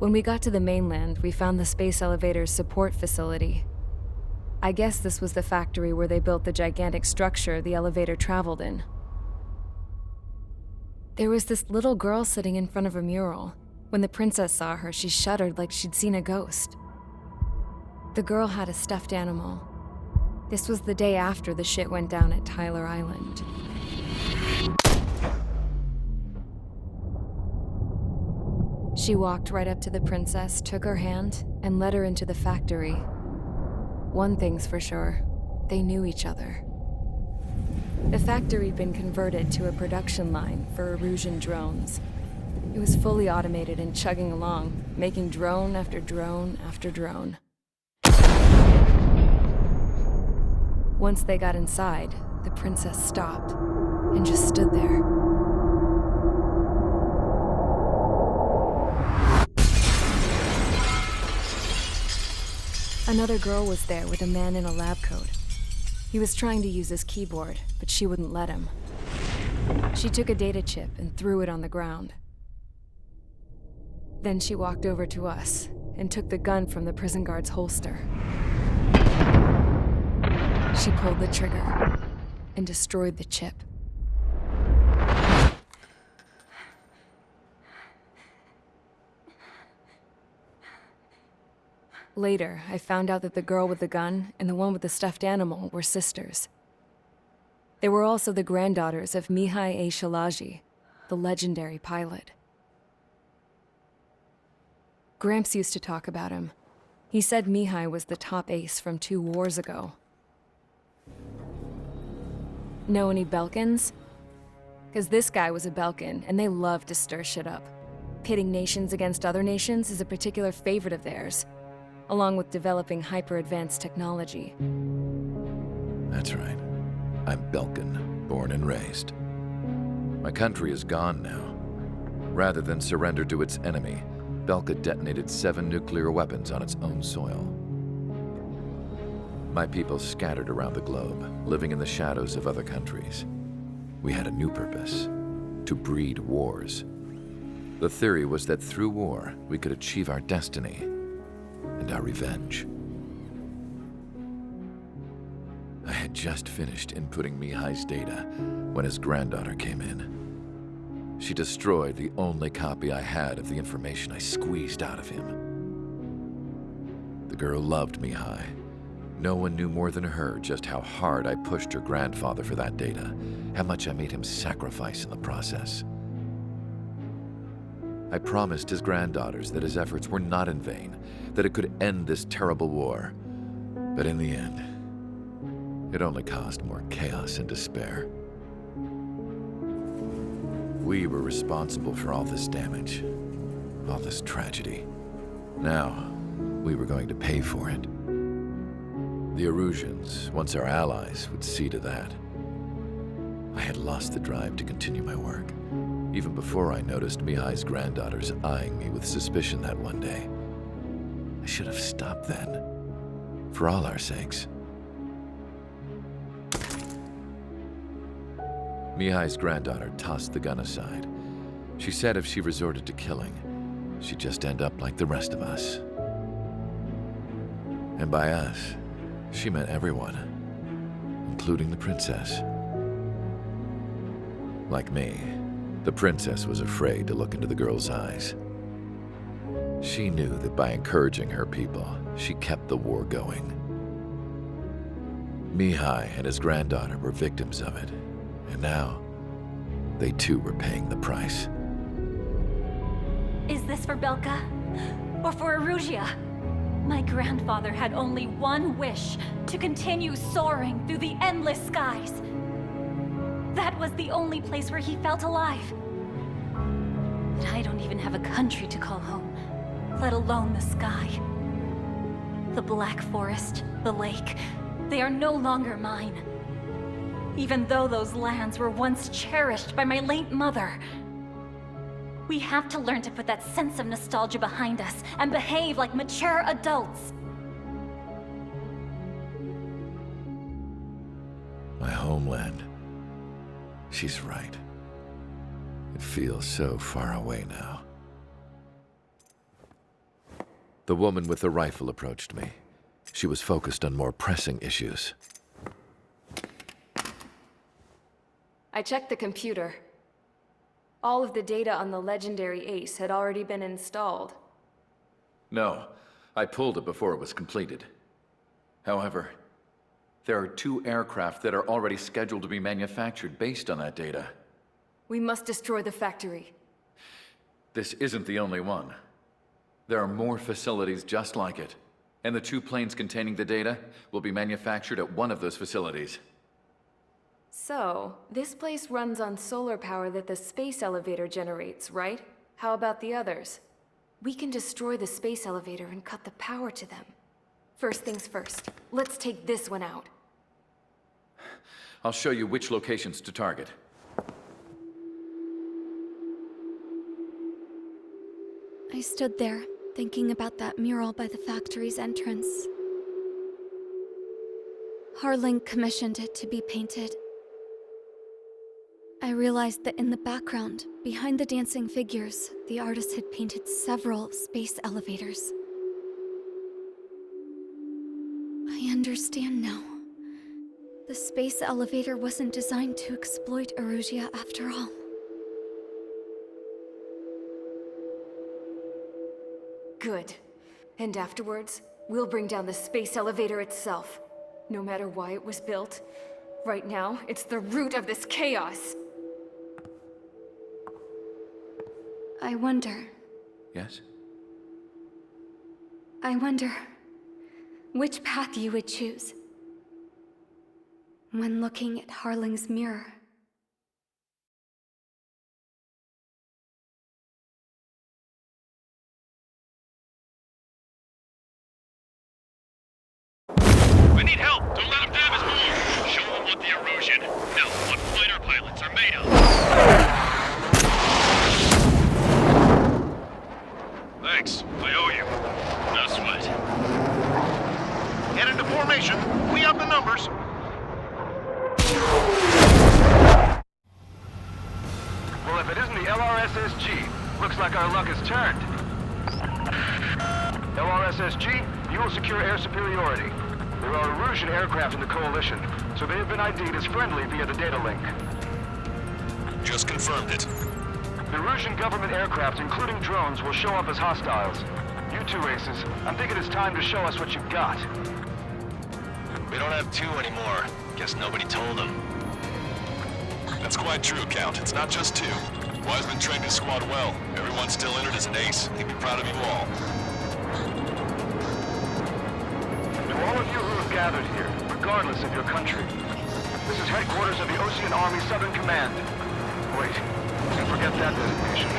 When we got to the mainland, we found the space elevator's support facility. I guess this was the factory where they built the gigantic structure the elevator traveled in. There was this little girl sitting in front of a mural. When the princess saw her, she shuddered like she'd seen a ghost. The girl had a stuffed animal. This was the day after the shit went down at Tyler Island. She walked right up to the princess, took her hand, and led her into the factory. One thing's for sure, they knew each other. The factory'd been converted to a production line for Erusian drones. It was fully automated and chugging along, making drone after drone after drone. Once they got inside, the princess stopped and just stood there. Another girl was there with a man in a lab coat. He was trying to use his keyboard, but she wouldn't let him. She took a data chip and threw it on the ground. Then she walked over to us and took the gun from the prison guard's holster. She pulled the trigger and destroyed the chip. Later, I found out that the girl with the gun and the one with the stuffed animal were sisters. They were also the granddaughters of Mihai A. Shalaji, the legendary pilot. Gramps used to talk about him. He said Mihai was the top ace from 2 wars ago. Know any Belkans? Because this guy was a Belkan, and they love to stir shit up. Pitting nations against other nations is a particular favorite of theirs, along with developing hyper-advanced technology. That's right. I'm Belkan, born and raised. My country is gone now. Rather than surrender to its enemy, Belka detonated 7 nuclear weapons on its own soil. My people scattered around the globe, living in the shadows of other countries. We had a new purpose: to breed wars. The theory was that through war, we could achieve our destiny and our revenge. I had just finished inputting Mihai's data when his granddaughter came in. She destroyed the only copy I had of the information I squeezed out of him. The girl loved Mihai. No one knew more than her just how hard I pushed her grandfather for that data, how much I made him sacrifice in the process. I promised his granddaughters that his efforts were not in vain, that it could end this terrible war. But in the end, it only caused more chaos and despair. We were responsible for all this damage, all this tragedy. Now, we were going to pay for it. The Erusians, once our allies, would see to that. I had lost the drive to continue my work, even before I noticed Mihai's granddaughters eyeing me with suspicion that one day. I should have stopped then, for all our sakes. Mihai's granddaughter tossed the gun aside. She said if she resorted to killing, she'd just end up like the rest of us. And by us, she meant everyone, including the princess. Like me, the princess was afraid to look into the girl's eyes. She knew that by encouraging her people, she kept the war going. Mihai and his granddaughter were victims of it, and now, they too were paying the price. Is this for Belka? Or for Erusia? My grandfather had only one wish: to continue soaring through the endless skies. That was the only place where he felt alive. But I don't even have a country to call home, let alone the sky. The Black Forest, the lake, they are no longer mine. Even though those lands were once cherished by my late mother. We have to learn to put that sense of nostalgia behind us and behave like mature adults. My homeland. She's right. It feels so far away now. The woman with the rifle approached me. She was focused on more pressing issues. I checked the computer. All of the data on the legendary Ace had already been installed. No, I pulled it before it was completed. However, there are 2 aircraft that are already scheduled to be manufactured based on that data. We must destroy the factory. This isn't the only one. There are more facilities just like it, and the 2 planes containing the data will be manufactured at one of those facilities. So, this place runs on solar power that the space elevator generates, right? How about the others? We can destroy the space elevator and cut the power to them. First things first, let's take this one out. I'll show you which locations to target. I stood there, thinking about that mural by the factory's entrance. Harling commissioned it to be painted. I realized that in the background, behind the dancing figures, the artist had painted several space elevators. I understand now. The space elevator wasn't designed to exploit Erusia after all. Good. And afterwards, we'll bring down the space elevator itself. No matter why it was built, right now, it's the root of this chaos. I wonder which path you would choose when looking at Harling's mirror. We need help! Don't let them damage more! Show them what the erosion, no, what fighter pilots are made of! Thanks, I owe you. No sweat. Head into formation. We have the numbers. Well, if it isn't the LRSSG, looks like our luck has turned. LRSSG, you will secure air superiority. There are Erusian aircraft in the Coalition, so they have been ID'd as friendly via the data link. Just confirmed it. The Erusian government aircraft, including drones, will show up as hostiles. You two aces, I'm thinking it's time to show us what you've got. We don't have 2 anymore. Guess nobody told them. That's quite true, Count. It's not just 2. Wiseman trained his squad well. Everyone's still entered as an ace. He'd be proud of you all. To all of you who have gathered here, regardless of your country, this is headquarters of the Ocean Army Southern Command. Wait, don't forget that designation.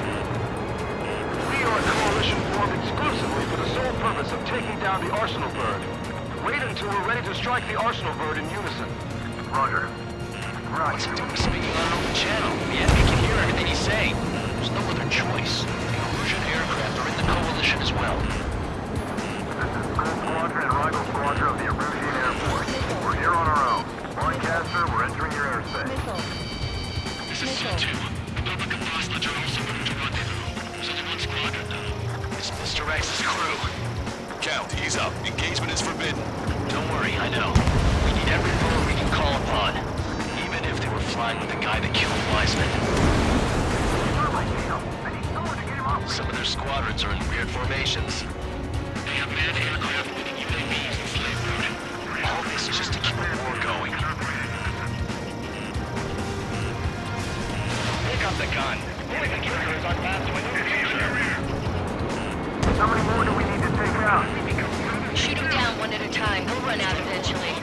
We are a coalition formed exclusively for the sole purpose of taking down the Arsenal Bird. Wait until we're ready to strike the Arsenal Bird in unison. Roger. What's he doing speaking on an open channel? Yeah, we can hear everything he's saying. There's no other choice. The Erusian aircraft are in the Coalition as well. This is Gold Squadron and Rival Squadron of the Erusian Air Force. We're here on our own. Broadcaster, we're entering your airspace. This is C2. Republic of Hostage are also moving to rendezvous. There's only 1 squadron now. It's Mr. X's crew. Count, he's up. Engagement is forbidden. Don't worry, I know. We need every bullet we can call upon. Even if they were flying with the guy that killed Wiseman. Some of their squadrons are in weird formations. They have manned aircraft with UAVs and slave routing. All this just to keep the war going. Pick up the gun. Pulling the triggers are fast to maneuver. How many more do we need to take out? Shoot them down one at a time. We'll run out eventually.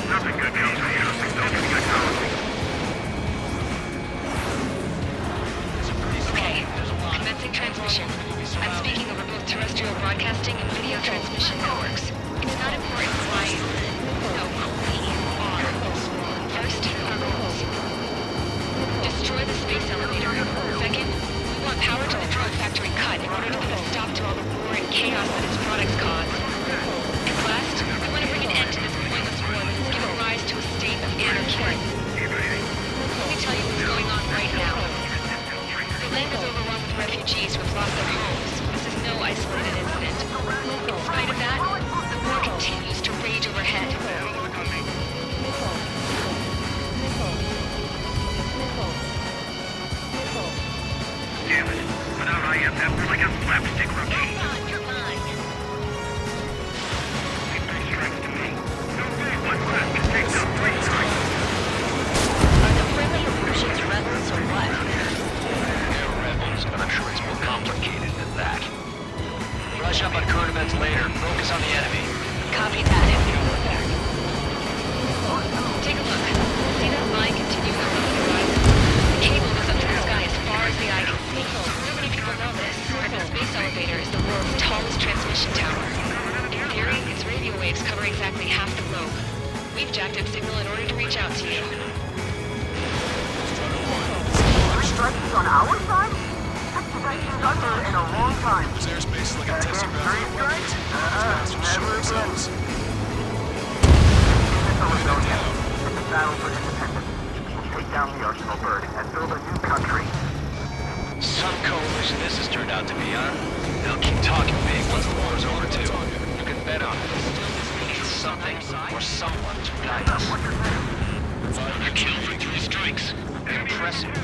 Nothing good comes from using those technology. Okay, commencing transmission. I'm speaking over both terrestrial broadcasting and video transmission networks. It's not important why, no, we are. First, our goals. Destroy the space elevator. Second, we want power to the drone factory cut in order to put a stop to all the war and chaos that its products cause. And last, we want to bring an end to this pointless war that has given rise to a state of anarchy. Let me tell you what's going on right now. The land is overrun with refugees who have lost their homes. pulling out slapstick routine. You're mine. Three strikes to me. No way, one left. It takes out 3 strikes. Are the friendly Erusians rebels or what? They're rebels, but I'm sure it's more complicated than that. Brush up on current events later. Focus on the enemy. Copy that. Take a look. See that line continuing above the horizon? The cable goes up to the sky as far as the eye can see. Not many people know this, but the space elevator is the world's tallest transmission tower. In theory, its radio waves cover exactly half the globe. We've jacked its signal in order to reach out to you. 3 strikes on our side? That seems under in a long time. This airspace is like a testing ground for your weapons. Masters show themselves. It's a battle for independence. We'll take down the Arsenal Bird and build a new country. Some coalition this has turned out to be, huh? They'll keep talking big once the war's over, too. You can bet on it. We need something or someone to guide us. You killed for 3 strikes. Impressive.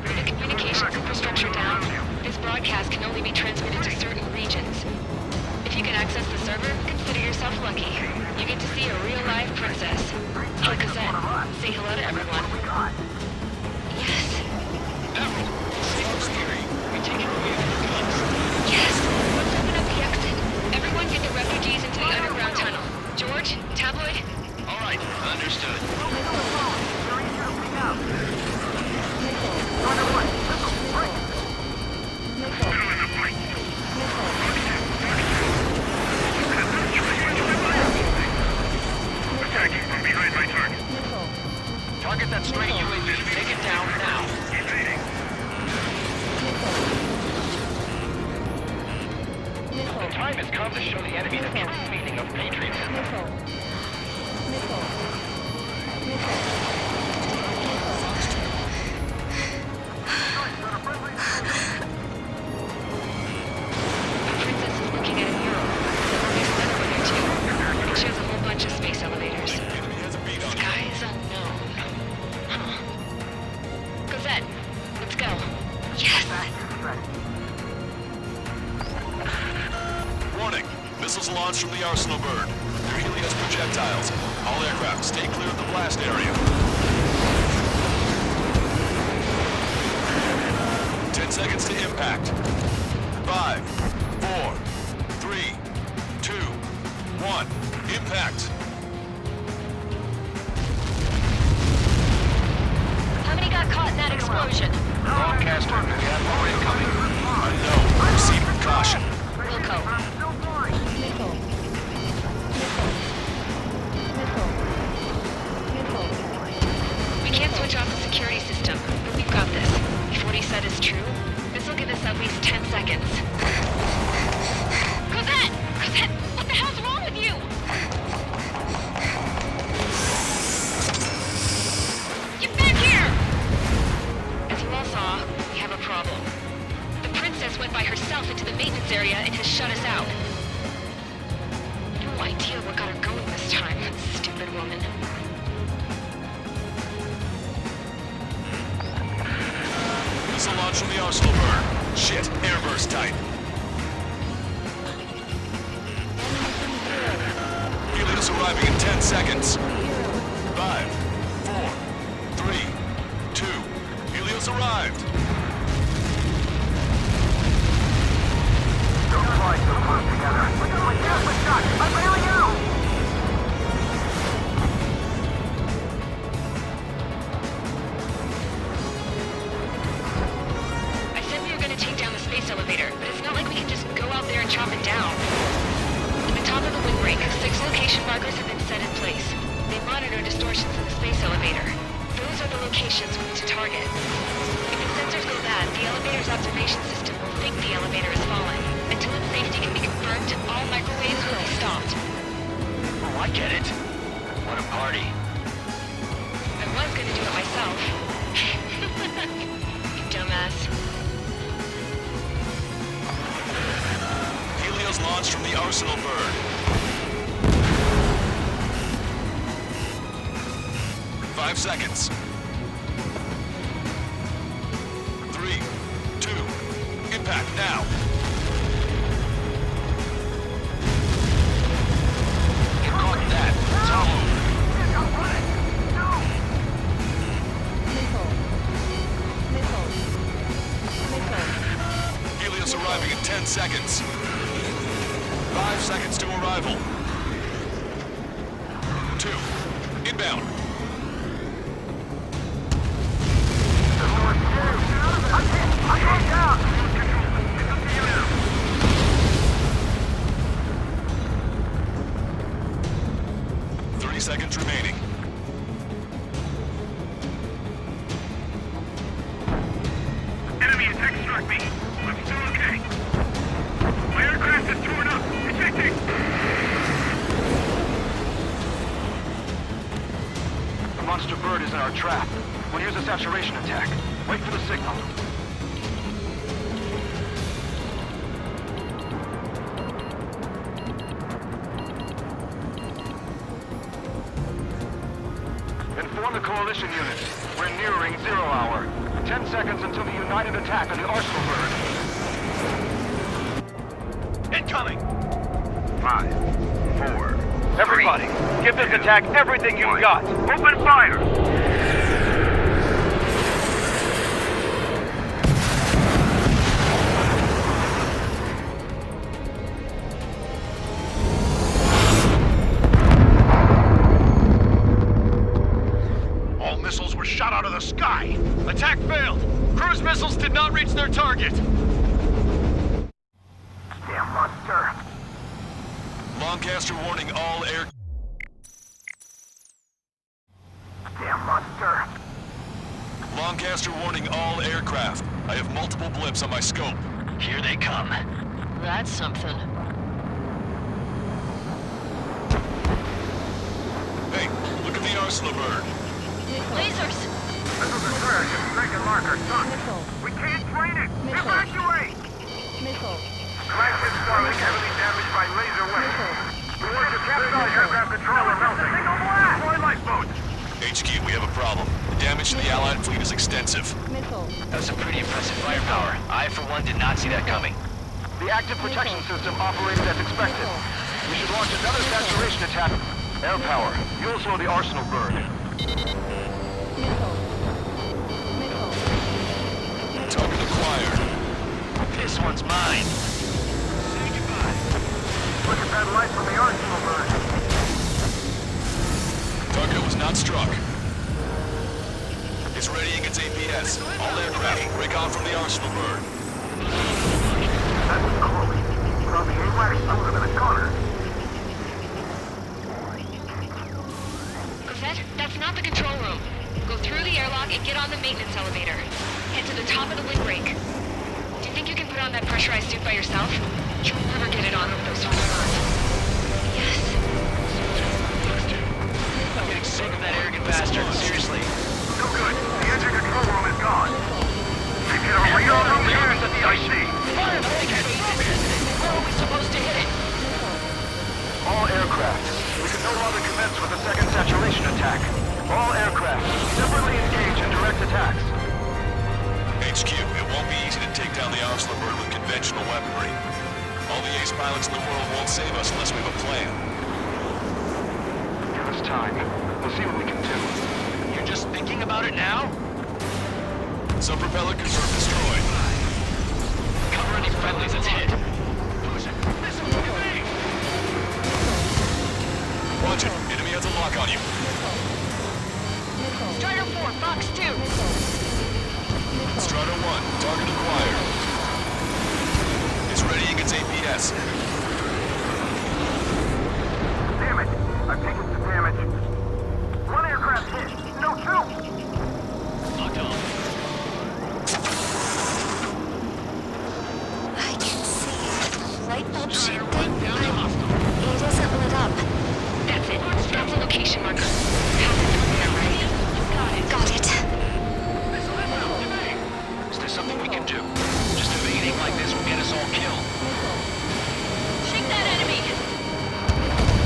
With the communications infrastructure down, this broadcast can only be transmitted to certain regions. If you can access the server, consider yourself lucky. You get to see a real-life princess. Hey, Cosette, say hello to everyone. Yes. Admiral, signal's scary. We take it away from the guns. Yes. Let's open up the exit. Everyone get the refugees into the underground tunnel. George, Tabloid? All right, understood. Attacking from behind my target. Target that stray UAV. Take it down now. Evading. The time has come to show the enemy the true meaning of patriotism. The princess is looking at a mural. There's another one there too. It shows a whole bunch of space elevators. Sky is unknown. Huh. Cosette, let's go. Yes! Warning. Missiles launched from the Arsenal Bird. They're Helios projectiles. All aircraft, stay clear of the blast area. 10 seconds to impact. 5, 4, 3, 2, 1. Impact. How many got caught in that explosion? Broadcaster, we have more incoming. Unknown. Proceed with caution. Wilco. We can't switch off the security system, but we've got this. If what he said is true, this will give us at least 10 seconds. Cosette! Cosette! What the hell's wrong with you? Get back here! As you all saw, we have a problem. The princess went by herself into the maintenance area and has shut us out. No idea what got her going this time, stupid woman. Missile launch from the Arsenal Bird. Shit, airburst tight. Helios arriving in 10 seconds. 5, 4, 3, 2. Helios arrived. Don't fly so close together. We're shot. I'm bailing out. I said we were gonna take down the space elevator, but it's not like we can just go out there and chop it down. At the top of the windbreak, 6 location markers have been set in place. They monitor distortions in the space elevator. Those are the locations we need to target. If the sensors go bad, the elevator's observation system will think the elevator is falling. Until its safety can be confirmed, all microwaves will be stopped. Oh, I get it. What a party. I was gonna do it myself. You dumbass. Helios launched from the Arsenal Bird. 5 seconds. 3, seconds. 5 seconds to arrival. 2. Inbound. I can't down! 30 seconds remaining. Enemy attack struck me. I'm still okay. My aircraft is torn up. Ejecting! The monster bird is in our trap. We'll use a saturation attack. Wait for the signal. Inform the coalition units. We're nearing 0 hour. 10 seconds until the united attack on the Arsenal bird. Incoming! 5, 4, Everybody, give this attack everything you've got. Open fire! All missiles were shot out of the sky. Attack failed. Cruise missiles did not reach their target. Damn monster! Lancaster warning all air... Damn monster! Lancaster warning all aircraft. I have multiple blips on my scope. Here they come. That's something. Hey, look at the Arsenal bird. Lasers! Missiles are trash and strike and marker sunk. We can't train it! Evacuate! Flagship Starlink heavily damaged by laser weapons. We want to capsize aircraft controller melting. Deploy lifeboats! HQ, we have a problem. The damage to the Allied fleet is extensive. That's some pretty impressive firepower. I, for one, did not see that coming. The active protection system operated as expected. We should launch another saturation attack. Air power. You'll slow the Arsenal bird. Target acquired. This one's mine. Say goodbye. Look at that light from the Arsenal bird. Target was not struck. It's readying its APS. All aircraft, break off from the Arsenal bird. That was close. Probably AWACS pulled him in a corner. Cosette, that's not the control room. Go through the airlock and get on the maintenance elevator. Head to the top of the windbreak. Do you think you can put on that pressurized suit by yourself? You'll never get it on with those hormones. Yes. I'm getting sick of that arrogant bastard. Seriously. No good. The engine control room is gone. They get a real repairs at the IC. Fire! I can't beat this. How are we supposed to hit it? All aircraft. We can no longer commence with a second saturation attack. All aircraft, separately engage in direct attacks. HQ, it won't be easy to take down the Arsenal bird with conventional weaponry. All the ace pilots in the world won't save us unless we have a plan. Give us time. We'll see what we can do. You're just thinking about it now? Sub-propeller confirmed destroyed. Cover any friendlies, it's hit. Watch it. Enemy has a lock on you. Strider 4, Fox 2. Strider 1, target acquired. It's readying its APS. Damn it. I've taken some damage. One aircraft hit. No, two. Locked on. I can see light bulb shaped thing. Down the hostile. It isn't lit up. That's it. That's a location marker. Pass it through there, right? Got it. Is there something we can do? Just evading like this will get us all killed. Shake that enemy!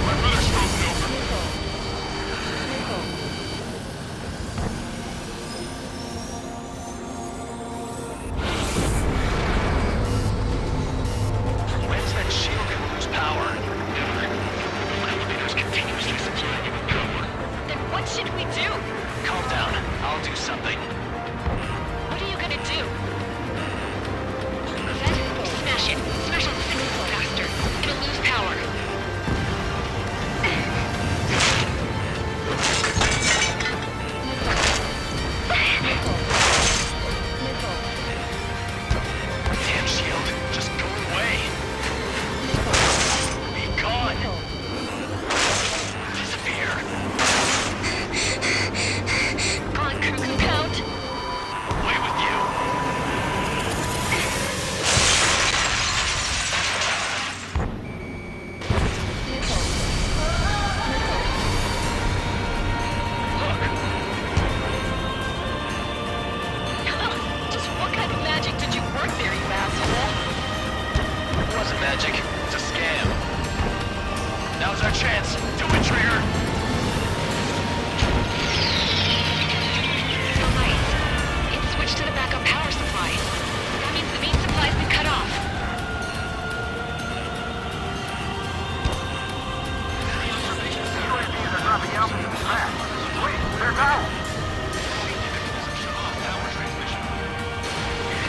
My brother's frozen over. When's that shield gonna lose power? Never. Elevators continuously supplying you with power. Then what should we do? Calm down. I'll do something. What are you gonna do? Cosette, smash it. Smash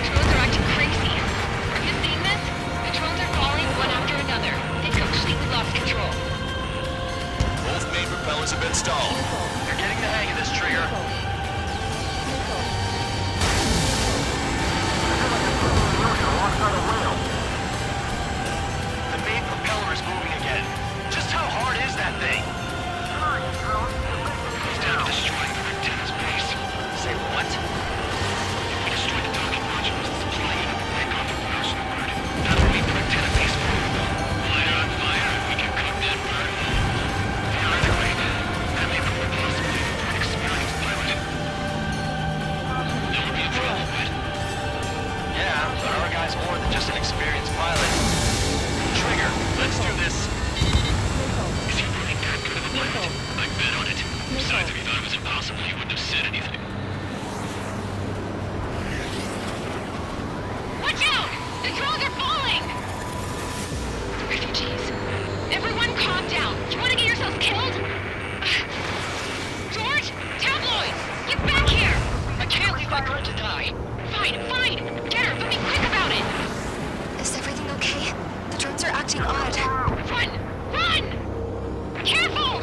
Controls are acting crazy. Are you seeing this? Controls are falling one after another. They've completely lost control. Both main propellers have been stalled. You're getting the hang of this, Trigger. The main propeller is moving again. Just how hard is that thing? It's down to destroying the antenna's base. Say what? If we destroy the docking modules, the supply unit will break off the personal grid. That'll leave the antenna base vulnerable. Light it on fire and we can cook that bird. Theoretically, that may prove impossible for an experienced pilot. That would be a trouble, but... Yeah, but our guy's more than just an experienced pilot. Trigger, let's do this. Is he really that good of a pilot? I bet on it. Besides, if he thought it was impossible, he wouldn't have said anything. Watch out! The drones are falling! Refugees. Everyone calm down. You want to get yourselves killed? George? Tabloids! Get back here! I can't leave my girl to die. Fine, fine! Get her, but be quick about it! Is everything okay? The drones are acting odd. Run! Run! Careful!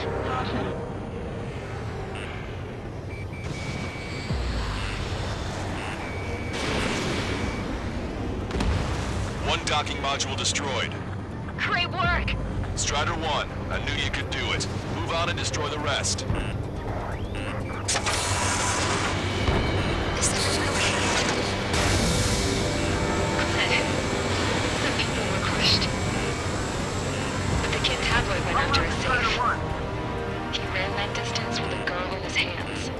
One docking module destroyed. Great work! Strider 1, I knew you could do it. Move on and destroy the rest. Is everything okay? Some people were crushed. But the kid tabloid went after his safe. He ran that distance with a girl in his hands.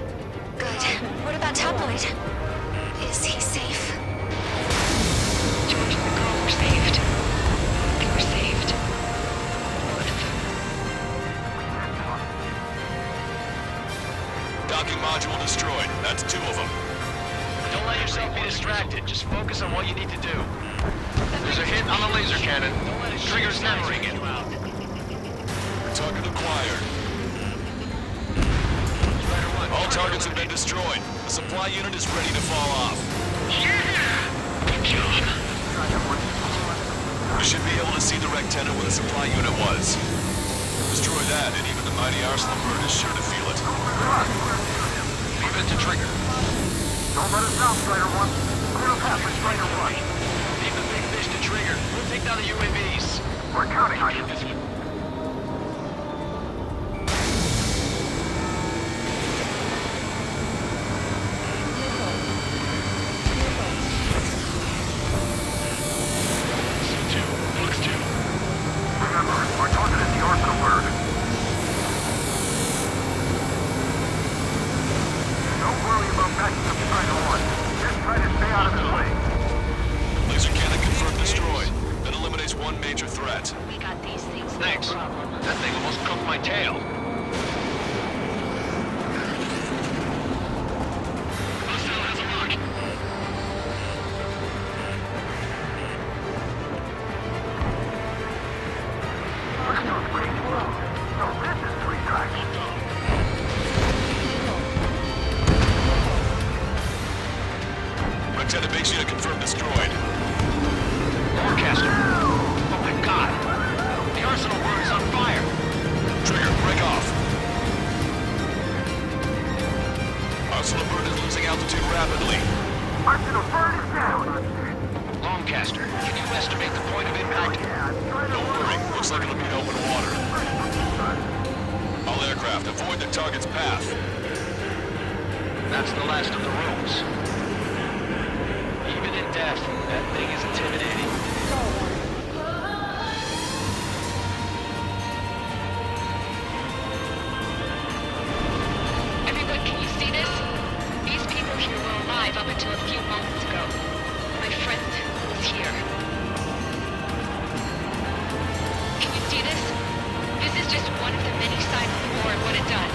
Good. What about Tabloid? Is he safe? George and the girl were saved. They were saved. Both of them. Docking module destroyed. That's 2 of them. Don't let yourself be distracted. Just focus on what you need to do. There's a hit on the laser cannon. Trigger's hammering it. Target acquired. All targets have been destroyed. The supply unit is ready to fall off. Good job. We should be able to see the rectenna where the supply unit was. Destroy that, and even the mighty arsenal bird is sure to feel it. Leave it to Trigger. Don't let us down, Strider 1. Clear a path for Strider 1. Leave the big fish to Trigger. We'll take down the UAVs. We're counting on you. Remember, our target is the arsenal bird. Don't worry about backing up Strider 1. Just try to stay out of his way. Laser cannon confirmed destroyed. That eliminates one major threat. We got these things. Thanks. No problem. That thing almost cooked my tail. Hostile has a lock. Let's go pretty slow. So this is 3 tracks. Rectenna base unit confirmed destroyed. Forecaster. Oh my god. The arsenal bird is on fire. Trigger, break off. Arsenal bird is losing altitude rapidly. Arsenal bird is down. Longcaster, can you estimate the point of impact? Don't worry, looks like it'll be in open water. All aircraft, avoid the target's path. That's the last of the rules. Even in death, that thing is intimidating. Everyone, can you see this? These people here were alive up until a few moments ago. My friend was here. Can you see this? This is just one of the many sides of the war and what it does.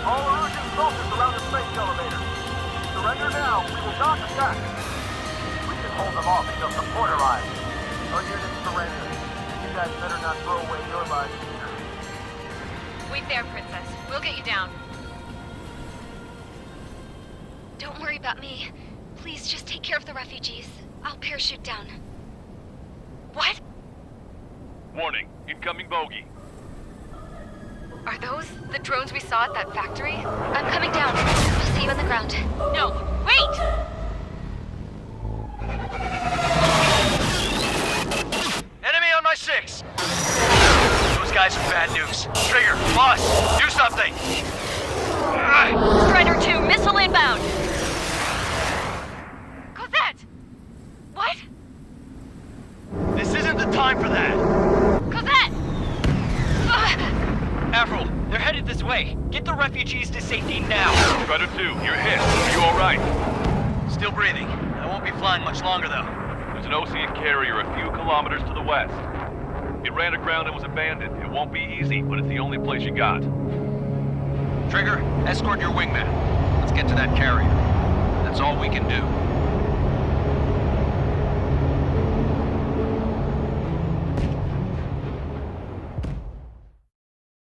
All Erusian soldiers around the space elevator. Surrender now. We will not attack. We can hold them off until support arrives. Our units surrender. If guys better not throw away your lives either. Wait there, Princess. We'll get you down. Don't worry about me. Please just take care of the refugees. I'll parachute down. What? Warning, incoming bogey. Are those the drones we saw at that factory? I'm coming down. I'll see you on the ground. No, wait! Enemy on my 6! Those guys are bad news. Trigger, boss, do something! Strider 2, missile inbound! Cosette! What? This isn't the time for that! Cosette! Avril, they're headed this way. Get the refugees to safety now. Strider 2, you're hit. Are you alright? Still breathing. I won't be flying much longer, though. There's an Ocean carrier a few kilometers to the west. It ran aground and was abandoned. It won't be easy, but it's the only place you got. Trigger, escort your wingman. Let's get to that carrier. That's all we can do.